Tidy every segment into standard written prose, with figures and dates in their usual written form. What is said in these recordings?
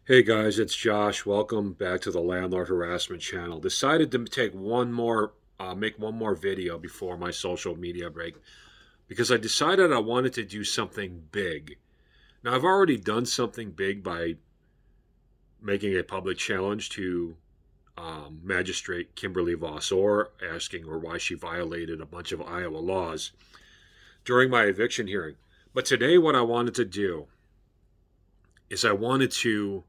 Hey guys, it's Josh. Welcome back to the Landlord Harassment channel. Decided to make one more video before my social media break because I decided I wanted to do something big. Now, I've already done something big by making a public challenge to Magistrate Kimberly Vossor, asking her why she violated a bunch of Iowa laws during my eviction hearing. But today, what I wanted to do is I wanted to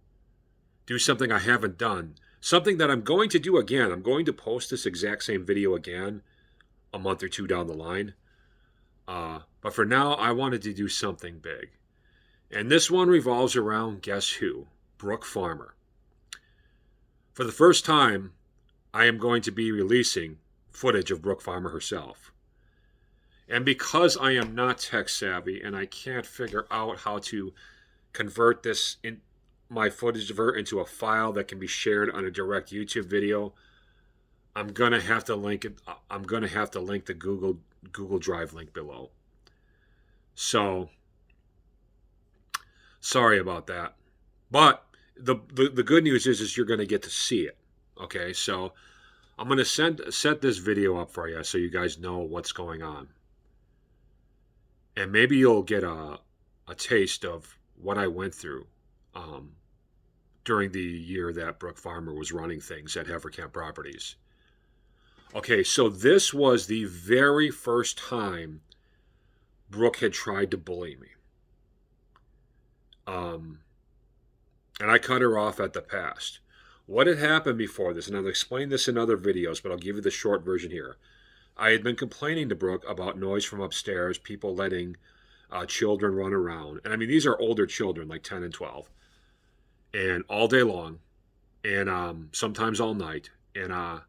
do something I haven't done, something that I'm going to do again. I'm going to post this exact same video again a month or two down the line. But for now, I wanted to do something big. And this one revolves around guess who? Brooke Farmer. For the first time, I am going to be releasing footage of Brooke Farmer herself. And because I am not tech savvy and I can't figure out how to convert my footage of her into a file that can be shared on a direct YouTube video, I'm gonna have to link it. I'm gonna have to link the Google Drive link below. So sorry about that, but the good news is you're gonna get to see it. Okay, so I'm gonna set this video up for you so you guys know what's going on, and maybe you'll get a taste of what I went through during the year that Brooke Farmer was running things at Haverkamp Properties. Okay, so this was the very first time Brooke had tried to bully me. Um, and I cut her off at the past. What had happened before this, and I'll explain this in other videos, but I'll give you the short version here. I had been complaining to Brooke about noise from upstairs, people letting children run around. And I mean, these are older children, like 10 and 12, and all day long, and sometimes all night. And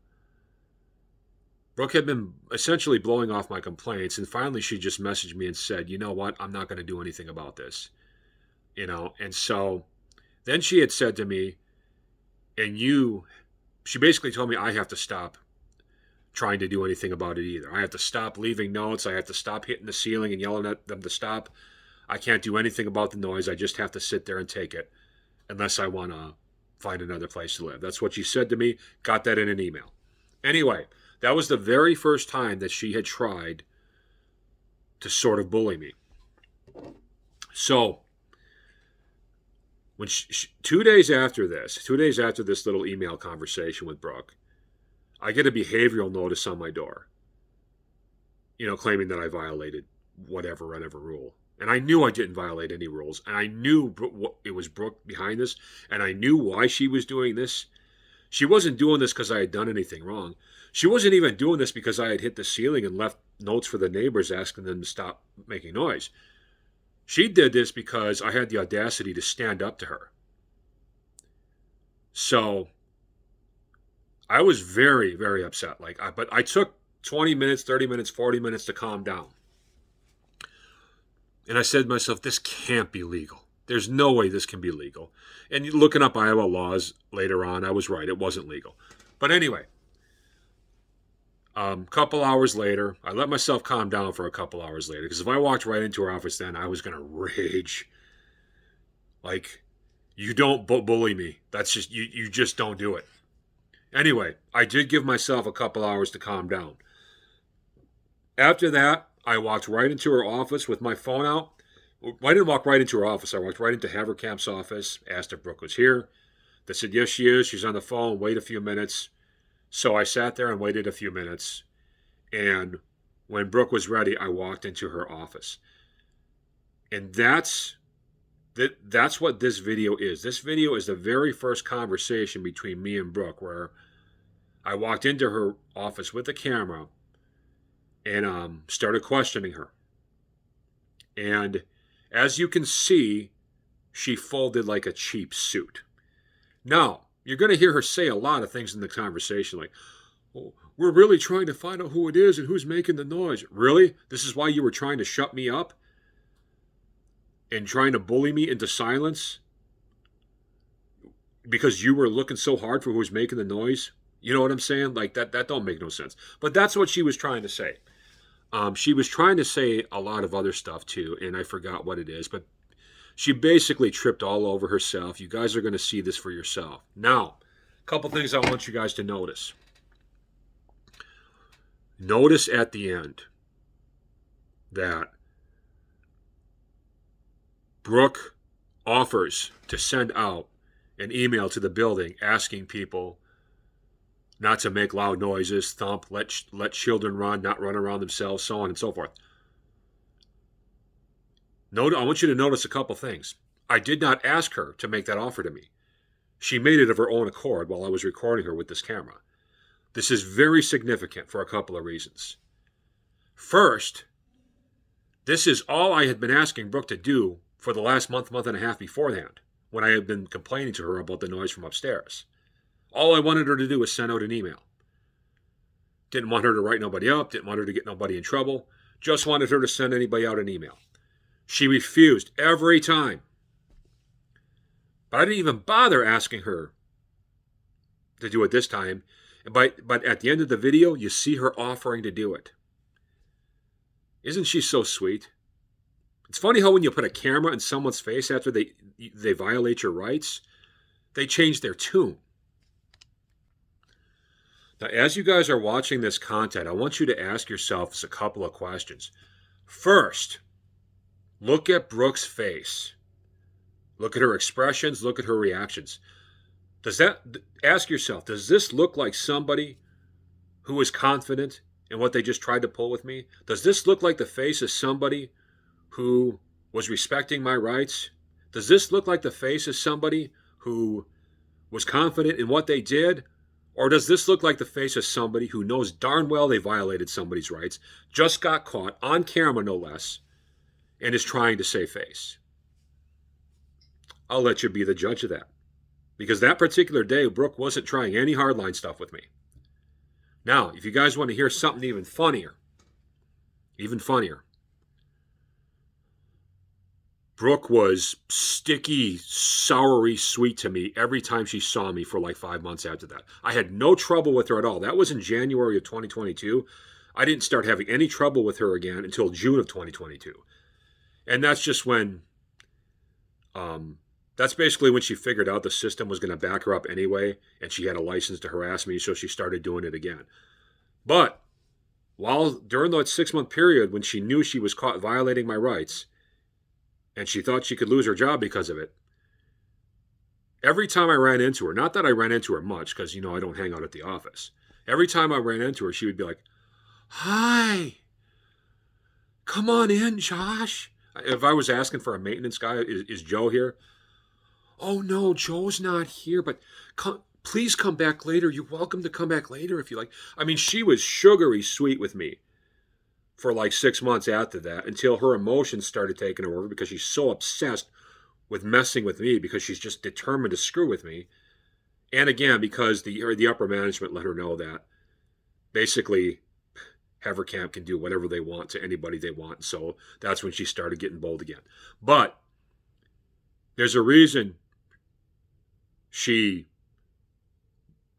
Brooke had been essentially blowing off my complaints, and finally she just messaged me and said, "You know what? I'm not going to do anything about this." And so then she had said to me, she basically told me I have to stop trying to do anything about it either. I have to stop leaving notes. I have to stop hitting the ceiling and yelling at them to stop. I can't do anything about the noise. I just have to sit there and take it unless I want to find another place to live. That's what she said to me. Got that in an email. Anyway, that was the very first time that she had tried to sort of bully me. So, 2 days after this little email conversation with Brooke, I get a behavioral notice on my door, claiming that I violated whatever rule. And I knew I didn't violate any rules. And I knew it was Brooke behind this. And I knew why she was doing this. She wasn't doing this because I had done anything wrong. She wasn't even doing this because I had hit the ceiling and left notes for the neighbors asking them to stop making noise. She did this because I had the audacity to stand up to her. So I was very, very upset. But I took 20 minutes, 30 minutes, 40 minutes to calm down. And I said to myself, this can't be legal. There's no way this can be legal. And looking up Iowa laws later on, I was right. It wasn't legal. But anyway, couple hours later, I let myself calm down for a couple hours later, because if I walked right into her office then, I was going to rage. Like, you don't bully me. That's just, you just don't do it. Anyway, I did give myself a couple hours to calm down. After that, I walked right into her office with my phone out. I didn't walk right into her office. I walked right into Haverkamp's office, asked if Brooke was here. They said, yes, she is. She's on the phone. Wait a few minutes. So I sat there and waited a few minutes. And when Brooke was ready, I walked into her office. And that's what this video is. This video is the very first conversation between me and Brooke, where I walked into her office with the camera and started questioning her. And as you can see, she folded like a cheap suit. Now, you're going to hear her say a lot of things in the conversation, like, oh, we're really trying to find out who it is and who's making the noise. Really? This is why you were trying to shut me up and trying to bully me into silence? Because you were looking so hard for who was making the noise? You know what I'm saying? Like, that don't make no sense. But that's what she was trying to say. She was trying to say a lot of other stuff too, and I forgot what it is. But She basically tripped all over herself. You guys are going to see this for yourself. Now, a couple things I want you guys to notice. Notice at the end that Brooke offers to send out an email to the building asking people not to make loud noises, thump, let children run, not run around themselves, so on and so forth. I want you to notice a couple things. I did not ask her to make that offer to me. She made it of her own accord while I was recording her with this camera. This is very significant for a couple of reasons. First, this is all I had been asking Brooke to do for the last month and a half beforehand, when I had been complaining to her about the noise from upstairs. All I wanted her to do was send out an email. Didn't want her to write nobody up, didn't want her to get nobody in trouble, just wanted her to send anybody out an email. She refused every time. But I didn't even bother asking her to do it this time. But at the end of the video, you see her offering to do it. Isn't she so sweet? It's funny how when you put a camera in someone's face after they violate your rights, they change their tune. Now, as you guys are watching this content, I want you to ask yourselves a couple of questions. First, look at Brooke's face. Look at her expressions. Look at her reactions. Ask yourself, does this look like somebody who is confident in what they just tried to pull with me? Does this look like the face of somebody who was respecting my rights? Does this look like the face of somebody who was confident in what they did? Or does this look like the face of somebody who knows darn well they violated somebody's rights, just got caught on camera no less, and is trying to save face? I'll let you be the judge of that. Because that particular day, Brooke wasn't trying any hardline stuff with me. Now, if you guys want to hear something even funnier, Brooke was sticky, soury sweet to me every time she saw me for like 5 months after that. I had no trouble with her at all. That was in January of 2022. I didn't start having any trouble with her again until June of 2022. And that's just when, that's basically when she figured out the system was going to back her up anyway, and she had a license to harass me, so she started doing it again. But during that 6-month period when she knew she was caught violating my rights, and she thought she could lose her job because of it, every time I ran into her, not that I ran into her much, because, I don't hang out at the office. Every time I ran into her, she would be like, "Hi, come on in, Josh." If I was asking for a maintenance guy, is Joe here? "Oh, no, Joe's not here, but please come back later. You're welcome to come back later if you like." I mean, she was sugary sweet with me for like 6 months after that, until her emotions started taking her over because she's so obsessed with messing with me, because she's just determined to screw with me. And again, because the upper management let her know that basically Haverkamp can do whatever they want to anybody they want. So that's when she started getting bold again. But there's a reason she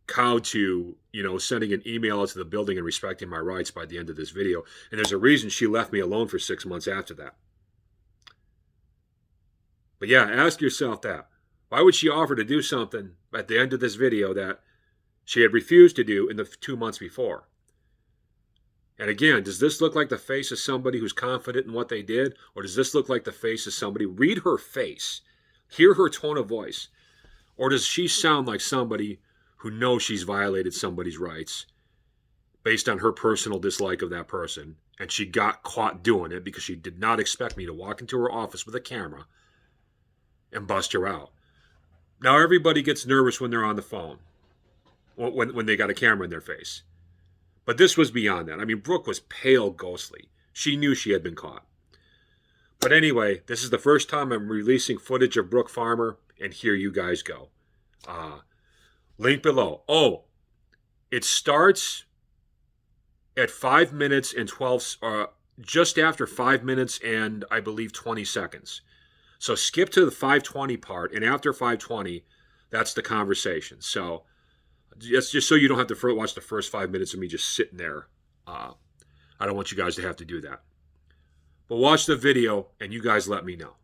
cowed to, sending an email out to the building and respecting my rights by the end of this video. And there's a reason she left me alone for 6 months after that. But yeah, ask yourself that. Why would she offer to do something at the end of this video that she had refused to do in the 2 months before? And again, does this look like the face of somebody who's confident in what they did? Or does this look like the face of somebody? Read her face. Hear her tone of voice. Or does she sound like somebody who knows she's violated somebody's rights based on her personal dislike of that person, and she got caught doing it because she did not expect me to walk into her office with a camera and bust her out? Now, everybody gets nervous when they're on the phone, when they got a camera in their face. But this was beyond that. I mean, Brooke was pale ghostly. She knew she had been caught. But anyway, this is the first time I'm releasing footage of Brooke Farmer, and here you guys go. Link below. Oh, it starts at 5 minutes and 12, just after 5 minutes and I believe 20 seconds. So skip to the 5:20 part, and after 5:20, that's the conversation. So it's just so you don't have to watch the first 5 minutes of me just sitting there. I don't want you guys to have to do that. But watch the video, and you guys let me know.